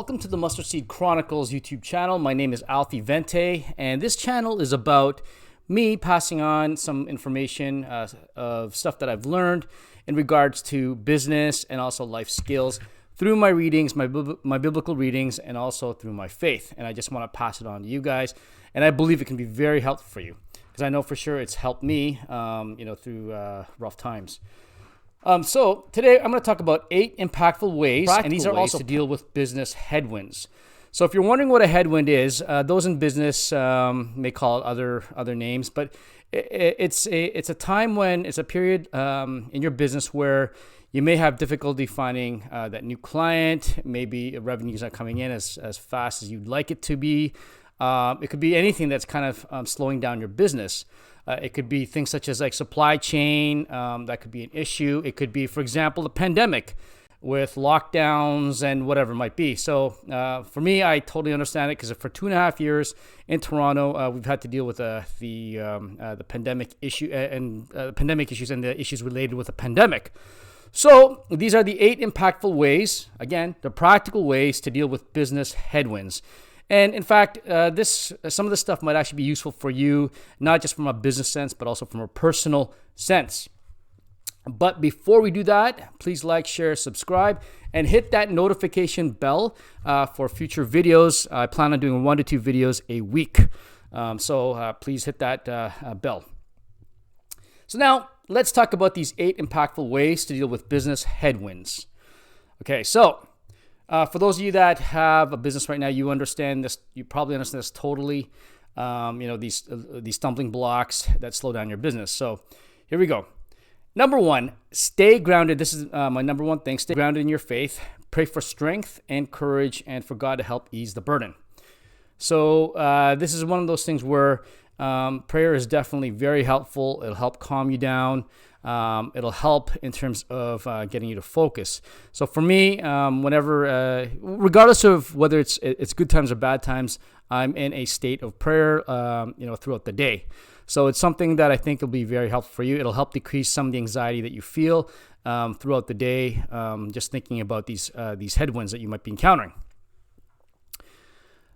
Welcome to the Mustard Seed Chronicles YouTube channel. My name is Alfie Vente, and this channel is about me passing on some information of stuff that I've learned in regards to business and also life skills through my readings, my biblical readings, and also through my faith. And I just want to pass it on to you guys, and I believe it can be very helpful for you because I know for sure it's helped me, through rough times. So today I'm going to talk about 8 impactful ways, and these are also to deal with business headwinds. So if you're wondering what a headwind is, those in business may call it other names, but it's a time when it's a period in your business where you may have difficulty finding that new client. Maybe revenue's not coming in as fast as you'd like it to be. It could be anything that's kind of slowing down your business. It could be things such as like supply chain, that could be an issue. It could be, for example, the pandemic with lockdowns and whatever it might be. So for me, I totally understand it because for 2.5 years in Toronto, we've had to deal with the pandemic issue and pandemic issues and the issues related with the pandemic. So these are the 8 impactful ways, again, the practical ways to deal with business headwinds. And in fact, some of this stuff might actually be useful for you, not just from a business sense, but also from a personal sense. But before we do that, please like, share, subscribe, and hit that notification bell for future videos. I plan on doing 1 to 2 videos a week. So please hit that bell. So now let's talk about these 8 impactful ways to deal with business headwinds. Okay, so for those of you that have a business right now, you understand this. You probably understand this totally. These stumbling blocks that slow down your business. So here we go. Number 1, stay grounded. This is my number 1 thing. Stay grounded in your faith. Pray for strength and courage, and for God to help ease the burden. So this is one of those things where prayer is definitely very helpful. It'll help calm you down. It'll help in terms of getting you to focus. So for me, whenever, regardless of whether it's good times or bad times, I'm in a state of prayer, throughout the day. So it's something that I think will be very helpful for you. It'll help decrease some of the anxiety that you feel throughout the day, just thinking about these headwinds that you might be encountering.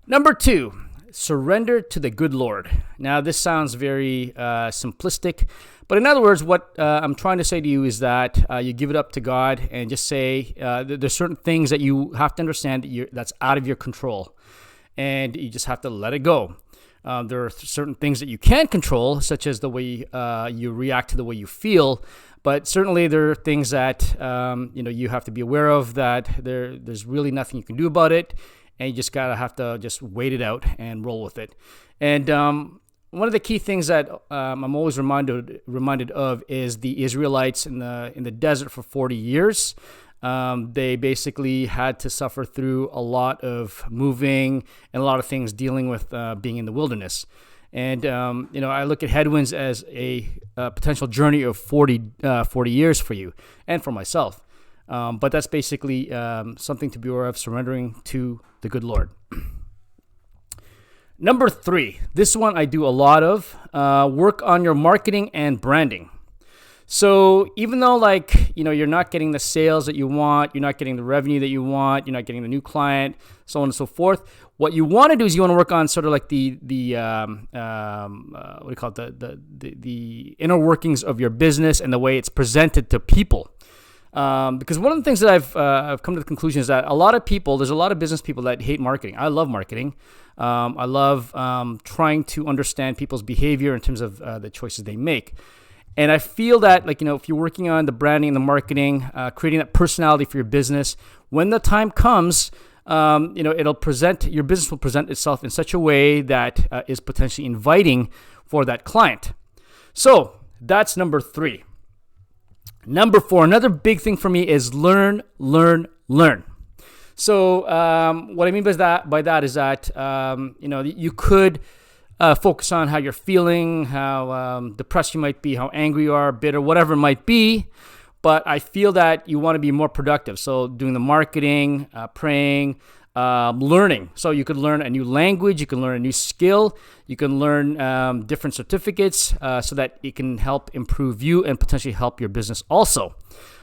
Number 2. Surrender to the good Lord. Now, this sounds very simplistic, but in other words, what I'm trying to say to you is that you give it up to God and just say there's certain things that you have to understand that's out of your control, and you just have to let it go. There are certain things that you can control, such as the way you react to the way you feel, but certainly there are things that you have to be aware of that there's really nothing you can do about it. And you just have to wait it out and roll with it. And one of the key things that I'm always reminded of is the Israelites in the desert for 40 years. They basically had to suffer through a lot of moving and a lot of things dealing with being in the wilderness. And I look at headwinds as a potential journey of 40 years for you and for myself. But that's basically something to be aware of, surrendering to the good Lord. Number 3, this one I do a lot of, work on your marketing and branding. So even though you're not getting the sales that you want, you're not getting the revenue that you want, you're not getting the new client, so on and so forth, what you want to do is you want to work on sort of like the inner workings of your business and the way it's presented to people. Because one of the things that I've come to the conclusion is that there's a lot of business people that hate marketing. I love marketing. I love trying to understand people's behavior in terms of the choices they make. And I feel that if you're working on the branding and the marketing, creating that personality for your business, when the time comes, your business will present itself in such a way that is potentially inviting for that client. So that's number 3. Number 4, another big thing for me is learn. So what I mean by that is that you could focus on how you're feeling, how depressed you might be, how angry you are, bitter, whatever it might be. But I feel that you want to be more productive. So doing the marketing, praying, learning. So you could learn a new language, you can learn a new skill, you can learn different certificates so that it can help improve you and potentially help your business also.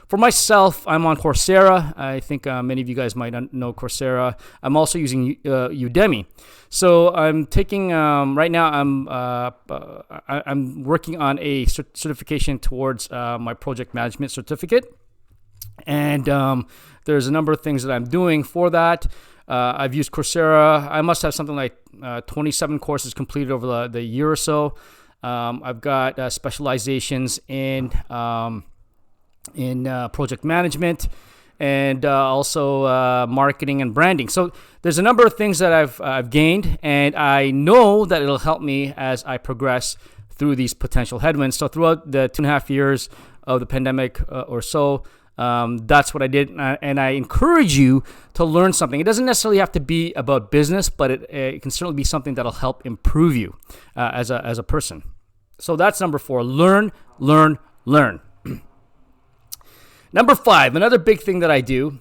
For myself, I'm on Coursera. I think many of you guys might know Coursera. I'm also using Udemy. So I'm taking right now. I'm working on a certification towards my project management certificate, and there's a number of things that I'm doing for that. I've used Coursera. I must have something like 27 courses completed over the year or so. I've got specializations in project management and also marketing and branding. So there's a number of things that I've gained, and I know that it'll help me as I progress through these potential headwinds. So throughout the 2.5 years of the pandemic or so, that's what I did, and I encourage you to learn something. It doesn't necessarily have to be about business, but it can certainly be something that'll help improve you as a person. So that's number 4. Learn. Number 5, another big thing that I do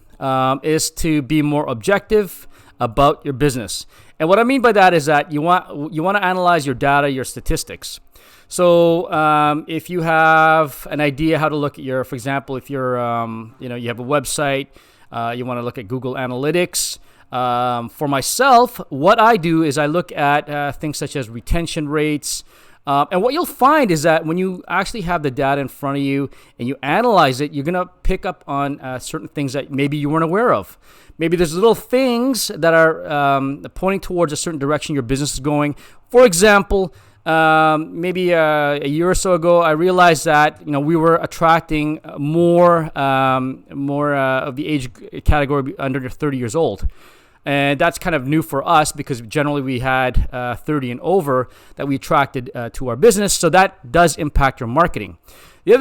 is to be more objective about your business. And what I mean by that is that you want to analyze your data, your statistics. So if you have an idea how to look at for example, if you're, you have a website, you want to look at Google Analytics. For myself, what I do is I look at things such as retention rates. And what you'll find is that when you actually have the data in front of you and you analyze it, you're going to pick up on certain things that maybe you weren't aware of. Maybe there's little things that are pointing towards a certain direction your business is going. For example, maybe a year or so ago, I realized that we were attracting more of the age category under 30 years old. And that's kind of new for us because generally we had 30 and over that we attracted to our business. So that does impact your marketing. The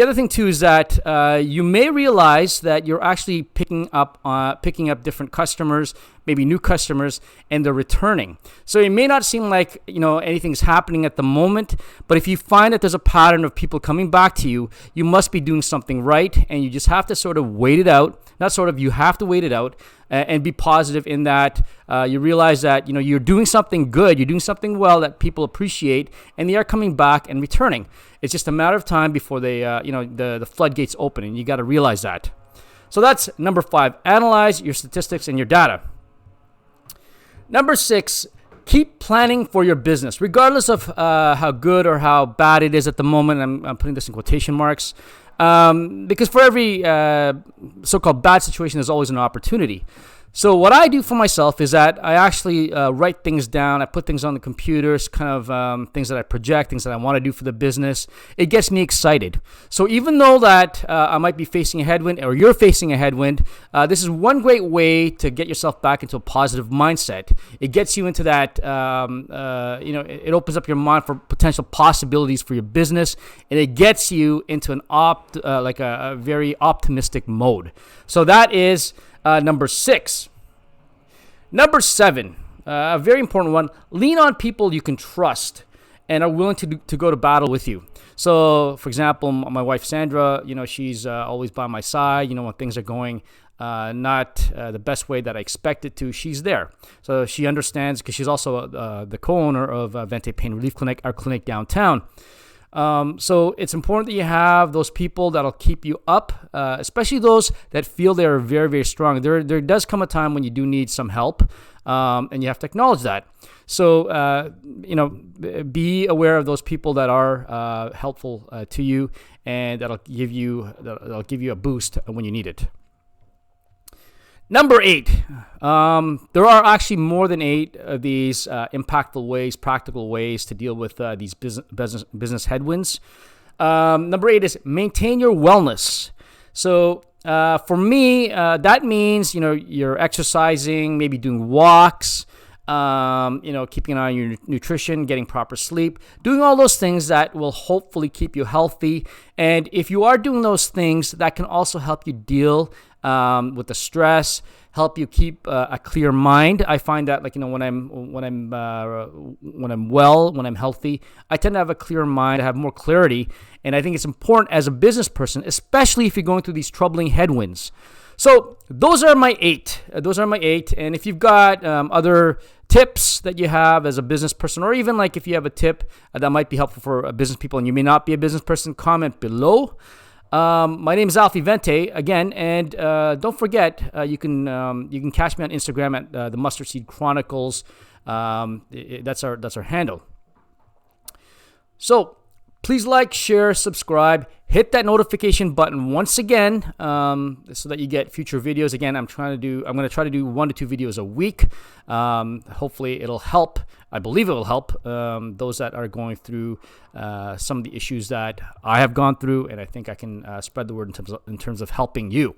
other thing too is that you may realize that you're actually picking up different customers, maybe new customers, and they're returning. So it may not seem like anything's happening at the moment, but if you find that there's a pattern of people coming back to you, you must be doing something right, and you just have to sort of wait it out. You have to wait it out and be positive in that you realize that you're doing something good, you're doing something well that people appreciate, and they are coming back and returning. It's just a matter of time before they, the floodgates open, and you got to realize that. So that's number 5. Analyze your statistics and your data. Number 6, keep planning for your business, regardless of how good or how bad it is at the moment. I'm putting this in quotation marks. Because for every so-called bad situation, there's always an opportunity. So what I do for myself is that I actually write things down. I put things on the computers, kind of things that I project, things that I want to do for the business. It gets me excited. So even though that I might be facing a headwind or you're facing a headwind, this is one great way to get yourself back into a positive mindset. It gets you into that, it opens up your mind for potential possibilities for your business, and it gets you into an a very optimistic mode. So that is number 6. Number 7, a very important one, lean on people you can trust and are willing to go to battle with you. So, for example, my wife Sandra, she's always by my side. When things are going not the best way that I expect it to, she's there. So she understands because she's also the co-owner of Vente Pain Relief Clinic, our clinic downtown. So it's important that you have those people that'll keep you up, especially those that feel they're very, very strong. There does come a time when you do need some help, and you have to acknowledge that. So, be aware of those people that are helpful to you, and that'll give you a boost when you need it. Number 8, there are actually more than 8 of these impactful ways, practical ways to deal with these business headwinds. Number 8 is maintain your wellness. So for me, that means you're exercising, maybe doing walks, keeping an eye on your nutrition, getting proper sleep, doing all those things that will hopefully keep you healthy. And if you are doing those things, that can also help you deal with the stress, help you keep a clear mind. I find that, like, when I'm well, when I'm healthy, I tend to have a clear mind, I have more clarity, and I think it's important as a business person, especially if you're going through these troubling headwinds. So those are my 8. And if you've got other tips that you have as a business person, or even like if you have a tip that might be helpful for business people and you may not be a business person, comment below. My name is Alfie Vente again, and don't forget you can catch me on Instagram at the Mustard Seed Chronicles. That's our handle. So please like, share, subscribe, hit that notification button once again, so that you get future videos. Again, I'm going to try to do 1 to 2 videos a week. Hopefully it'll help. I believe it will help those that are going through some of the issues that I have gone through, and I think I can spread the word in terms of helping you.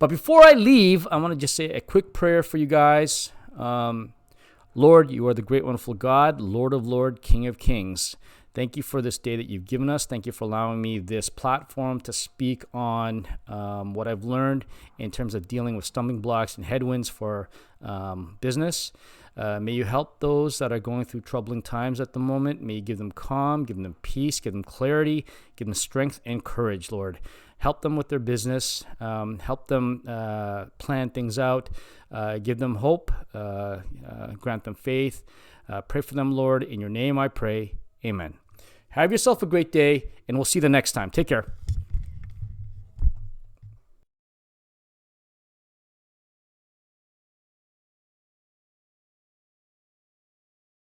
But before I leave, I want to just say a quick prayer for you guys. Lord, you are the great, wonderful God, Lord of Lords, King of Kings. Thank you for this day that you've given us. Thank you for allowing me this platform to speak on what I've learned in terms of dealing with stumbling blocks and headwinds for business. May you help those that are going through troubling times at the moment. May you give them calm, give them peace, give them clarity, give them strength and courage, Lord. Help them with their business. Help them plan things out. Give them hope. Grant them faith. Pray for them, Lord. In your name I pray. Amen. Have yourself a great day, and we'll see you the next time. Take care.